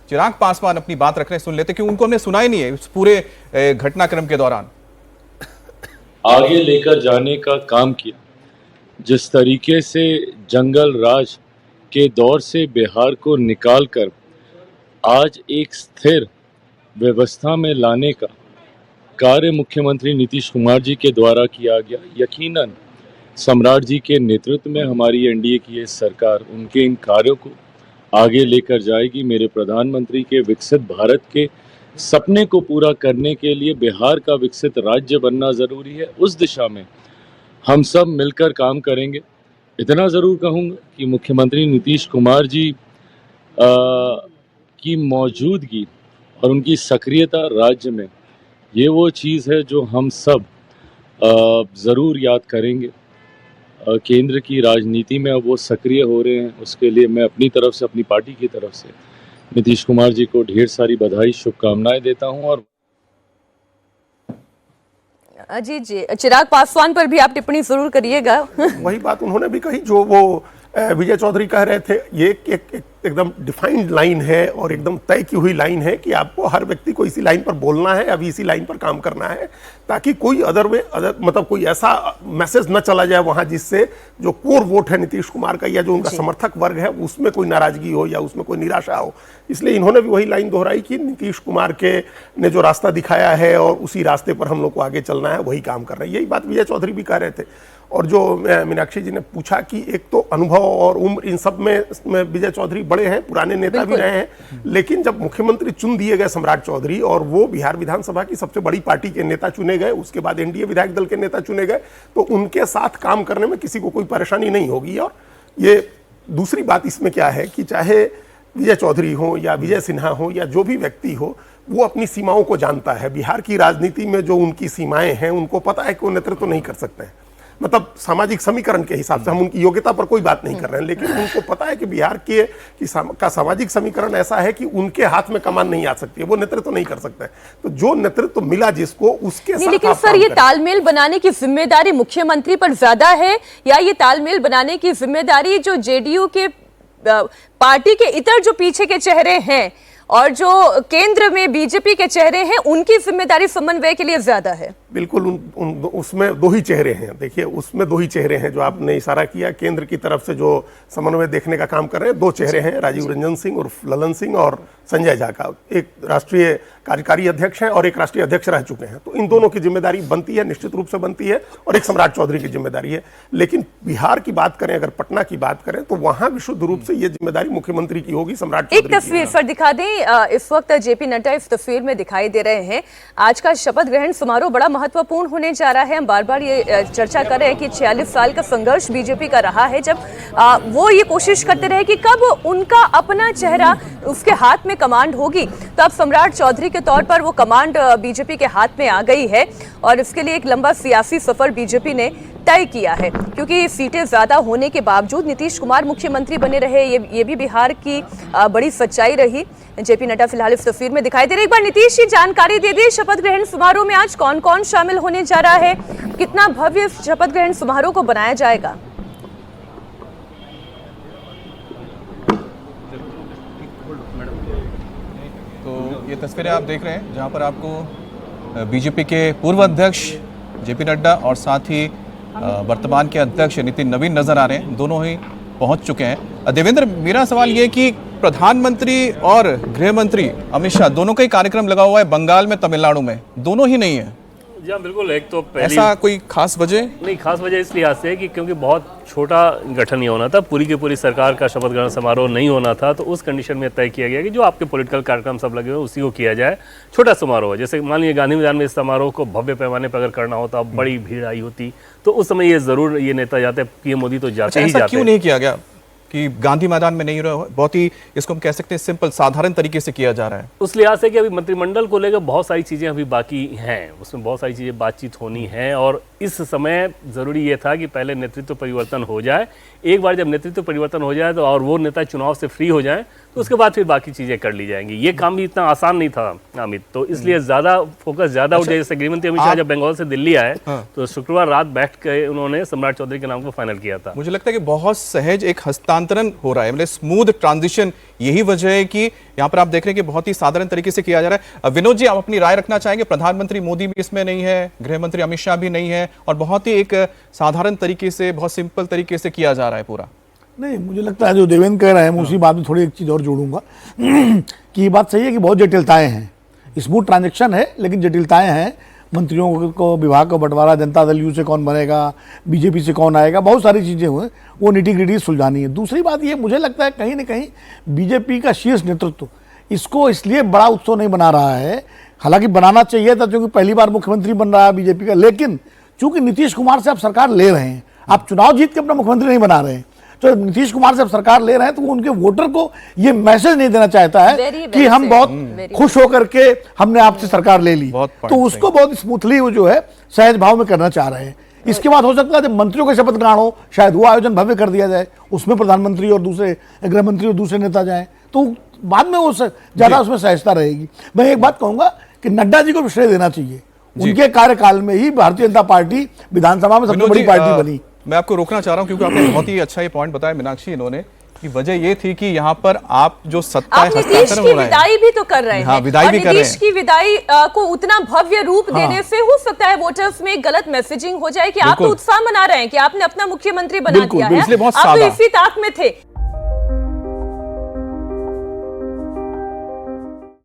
चिराग पासवान अपनी बात रख रहे हैं, सुन लेते, क्योंकि उनको हमने सुना ही नहीं है इस पूरे घटनाक्रम के दौरान। आगे लेकर जाने का काम किया। जिस तरीके से जंगल राज के दौर से बिहार को निकालकर आज एक स्थिर व्यवस्था में लाने का कार्य मुख्यमंत्री नीतीश कुमार जी के द्वारा किया गया। यकीनन सम्राट जी के नेतृत्व में हमारी एनडीए की ये सरकार उनके इन कार्यों को आगे लेकर जाएगी। मेरे प्रधानमंत्री के विकसित भारत के सपने को पूरा करने के लिए बिहार का विकसित राज्य बनना ज़रूरी है। उस दिशा में हम सब मिलकर काम करेंगे। इतना ज़रूर कहूँगा कि मुख्यमंत्री नीतीश कुमार जी की मौजूदगी और उनकी सक्रियता राज्य में ये वो चीज़ है जो हम सब ज़रूर याद करेंगे। केंद्र की राजनीति में अब वो सक्रिय हो रहे हैं, उसके लिए मैं अपनी तरफ से, अपनी पार्टी की तरफ से नीतीश कुमार जी को ढेर सारी बधाई, शुभकामनाएं देता हूं। और जी चिराग पासवान पर भी आप टिप्पणी जरूर करिएगा। वही बात उन्होंने भी कही जो वो विजय चौधरी कह रहे थे। ये एकदम डिफाइंड लाइन है और एकदम तय की हुई लाइन है कि आपको हर व्यक्ति को इसी लाइन पर बोलना है, अभी इसी लाइन पर काम करना है, ताकि कोई मतलब कोई ऐसा मैसेज न चला जाए वहां जिससे जो कोर वोट है नीतीश कुमार का या जो उनका समर्थक वर्ग है उसमें कोई नाराजगी हो या उसमें कोई निराशा हो। इसलिए इन्होंने भी वही लाइन दोहराई कि नीतीश कुमार के ने जो रास्ता दिखाया है और उसी रास्ते पर हम लोग को आगे चलना है, वही काम कर रहे हैं। यही बात विजय चौधरी भी कह रहे थे। और जो मीनाक्षी जी ने पूछा कि एक तो अनुभव और उम्र, इन सब में विजय चौधरी बड़े हैं, पुराने नेता भी रहे हैं, लेकिन जब मुख्यमंत्री चुन दिए गए सम्राट चौधरी और वो बिहार विधानसभा की सबसे बड़ी पार्टी के नेता चुने गए, उसके बाद एनडीए विधायक दल के नेता चुने गए, तो उनके साथ काम करने में किसी को कोई परेशानी नहीं होगी। और ये दूसरी बात इसमें क्या है कि चाहे विजय चौधरी हो या विजय सिन्हा हो या जो भी व्यक्ति हो, वो अपनी सीमाओं को जानता है। बिहार की राजनीति में जो उनकी सीमाएं हैं उनको पता है कि वो नेतृत्व नहीं कर सकते हैं। मतलब सामाजिक समीकरण के हिसाब से हम उनकी योग्यता पर कोई बात नहीं कर रहे हैं, लेकिन उनको पता है कि बिहार का सामाजिक समीकरण ऐसा है कि उनके हाथ में कमान नहीं आ सकती है, वो नेतृत्व नहीं कर सकते। तो जो नेतृत्व मिला जिसको, उसके साथ लेकिन सर ये तालमेल बनाने की जिम्मेदारी मुख्यमंत्री पर ज्यादा है या ये तालमेल बनाने की जिम्मेदारी जो जेडीयू के पार्टी के इतर जो पीछे के चेहरे हैं और जो केंद्र में बीजेपी के चेहरे हैं उनकी जिम्मेदारी समन्वय के लिए ज्यादा है? बिल्कुल उसमें दो ही चेहरे हैं। देखिए उसमें दो ही चेहरे हैं जो आपने इशारा किया। केंद्र की तरफ से जो समन्वय देखने का काम कर रहे हैं, दो चेहरे हैं, राजीव रंजन सिंह और ललन सिंह और संजय झा का। एक राष्ट्रीय कार्यकारी अध्यक्ष हैं और एक राष्ट्रीय अध्यक्ष रह चुके हैं। तो इन दोनों की जिम्मेदारी बनती है, निश्चित रूप से बनती है, और एक सम्राट चौधरी की जिम्मेदारी है। लेकिन बिहार की बात करें, अगर पटना की बात करें, तो वहां विशुद्ध रूप से यह जिम्मेदारी मुख्यमंत्री की होगी, सम्राट चौधरी। एक तस्वीर सर दिखा दें, इस वक्त जेपी नड्डा इस तस्वीर में दिखाई दे रहे हैं। आज का शपथ ग्रहण समारोह बड़ा महत्वपूर्ण होने जा रहा है। हम बार बार ये चर्चा कर रहे हैं कि 46 साल का संघर्ष बीजेपी का रहा है, जब वो ये कोशिश करते रहे कि कब उनका अपना चेहरा, उसके हाथ में कमांड होगी। तो अब सम्राट चौधरी के तौर पर वो कमांड बीजेपी के हाथ में आ गई है और इसके लिए एक लंबा सियासी सफर बीजेपी ने तय किया है, क्योंकि सीटें ज्यादा होने के बावजूद नीतीश कुमार मुख्यमंत्री बने रहे। ये भी बिहार की बड़ी सच्चाई रही। जेपी नड्डा फिलहाल इस तस्वीर में दिखाई दे रहे। एक बार नीतीश जी जानकारी दे दी, शपथ ग्रहण समारोह में आज कौन कौन शामिल होने जा रहा है, कितना भव्य शपथ ग्रहण समारोह को बनाया जाएगा? तो ये तस्वीरें आप देख रहे हैं जहां पर आपको बीजेपी के पूर्व अध्यक्ष जेपी नड्डा और साथ ही वर्तमान के अध्यक्ष नितिन नवीन नजर आ रहे हैं। दोनों ही पहुंच चुके हैं। देवेंद्र, मेरा सवाल ये कि प्रधानमंत्री और गृह मंत्री अमित शाह दोनों का ही कार्यक्रम लगा हुआ है बंगाल में, तमिलनाडु में, दोनों ही नहीं है। जी हाँ बिल्कुल। एक तो ऐसा कोई खास वजह नहीं, खास वजह इस लिहाज से कि क्योंकि बहुत छोटा गठन ही होना था, पूरी की पूरी सरकार का शपथ ग्रहण समारोह नहीं होना था। तो उस कंडीशन में तय किया गया कि जो आपके पॉलिटिकल कार्यक्रम सब लगे हुए उसी को किया जाए। छोटा समारोह, जैसे मान लीजिए गांधी मैदान में इस समारोह को भव्य पैमाने पर अगर करना होता, बड़ी भीड़ आई होती, तो उस समय ये जरूर ये नेता जाते, पीएम मोदी तो जाते ही जाते। क्यों नहीं किया गया कि गांधी मैदान में नहीं रहा? बहुत ही इसको हम कह सकते हैं सिंपल, साधारण तरीके से किया जा रहा है। उस लिहाज से कि अभी मंत्रिमंडल को लेकर बहुत सारी चीजें अभी बाकी हैं, उसमें बहुत सारी चीजें बातचीत होनी है और इस समय जरूरी ये था कि पहले नेतृत्व परिवर्तन हो जाए। एक बार जब नेतृत्व परिवर्तन हो जाए तो और वो नेता चुनाव से फ्री हो जाए तो उसके बाद फिर बाकी चीजें कर ली जाएंगी। ये काम भी इतना आसान नहीं था अमित, तो इसलिए ज्यादा फोकस ज्यादा उठ जाए। जैसे गृहमंत्री अमित शाह जब बंगाल से दिल्ली आए तो शुक्रवार रात बैठ के उन्होंने सम्राट चौधरी के नाम को फाइनल किया था। मुझे लगता है कि बहुत सहज एक हस्तांतरण हो रहा है, मतलब स्मूथ ट्रांजिशन। यही वजह है कि यहाँ पर आप देख रहे हैं कि बहुत ही साधारण तरीके से किया जा रहा है। विनोद जी, आप अपनी राय रखना चाहेंगे? प्रधानमंत्री मोदी भी इसमें नहीं है, गृह मंत्री अमित शाह भी नहीं है, और बहुत ही एक साधारण तरीके से, बहुत सिंपल तरीके से किया जा रहा है पूरा। नहीं, मुझे लगता है जो देवेंद्र कह रहे हैं मैं उसी बात में थोड़ी एक चीज़ और जोड़ूंगा कि ये बात सही है कि बहुत जटिलताएं हैं। स्मूथ ट्रांजैक्शन है लेकिन जटिलताएं हैं। मंत्रियों को, विभाग का बंटवारा, जनता दल यू से कौन बनेगा, बीजेपी से कौन आएगा, बहुत सारी चीज़ें हुए, वो निटी ग्रिटी सुलझानी है। दूसरी बात ये, मुझे लगता है कहीं ना कहीं बीजेपी का शीर्ष नेतृत्व इसको इसलिए बड़ा उत्सव नहीं बना रहा है। हालांकि बनाना चाहिए था क्योंकि पहली बार मुख्यमंत्री बन रहा है बीजेपी का, लेकिन चूंकि नीतीश कुमार से आप सरकार ले रहे हैं, आप चुनाव जीत के अपना मुख्यमंत्री नहीं बना रहे हैं, तो नीतीश कुमार से अब सरकार ले रहे हैं तो वो उनके वोटर को ये मैसेज नहीं देना चाहता है कि हम बहुत खुश होकर के हमने आपसे सरकार ले ली, तो उसको बहुत स्मूथली वो जो है सहज भाव में करना चाह रहे हैं। इसके बाद हो सकता है जब मंत्रियों के शपथ ग्रहण हो, शायद वो आयोजन भव्य कर दिया जाए, उसमें प्रधानमंत्री और दूसरे गृह मंत्री और दूसरे नेता जाएं, तो बाद में वो ज्यादा उसमें सहजता रहेगी। मैं एक बात कहूंगा कि नड्डा जी को श्रेय देना चाहिए, उनके कार्यकाल में ही भारतीय जनता पार्टी विधानसभा में सबसे बड़ी पार्टी बनी। मैं आपको रोकना चाह रहा हूं क्योंकि आपने बहुत ही अच्छा ये पॉइंट बताया मीनाक्षी, इन्होंने कि वजह ये थी कि यहाँ पर आप जो सत्ता आप नीतीश की विदाई भी तो कर रहे हैं, विदाई भी कर रहे हैं। नीतीश की विदाई को उतना भव्य रूप देने से हो सकता है वोटर्स में गलत मैसेजिंग हो जाए कि आप तो उत्साह मना रहे हैं कि आपने अपना मुख्यमंत्री बना दिया है, आप तो इसी ताक में थे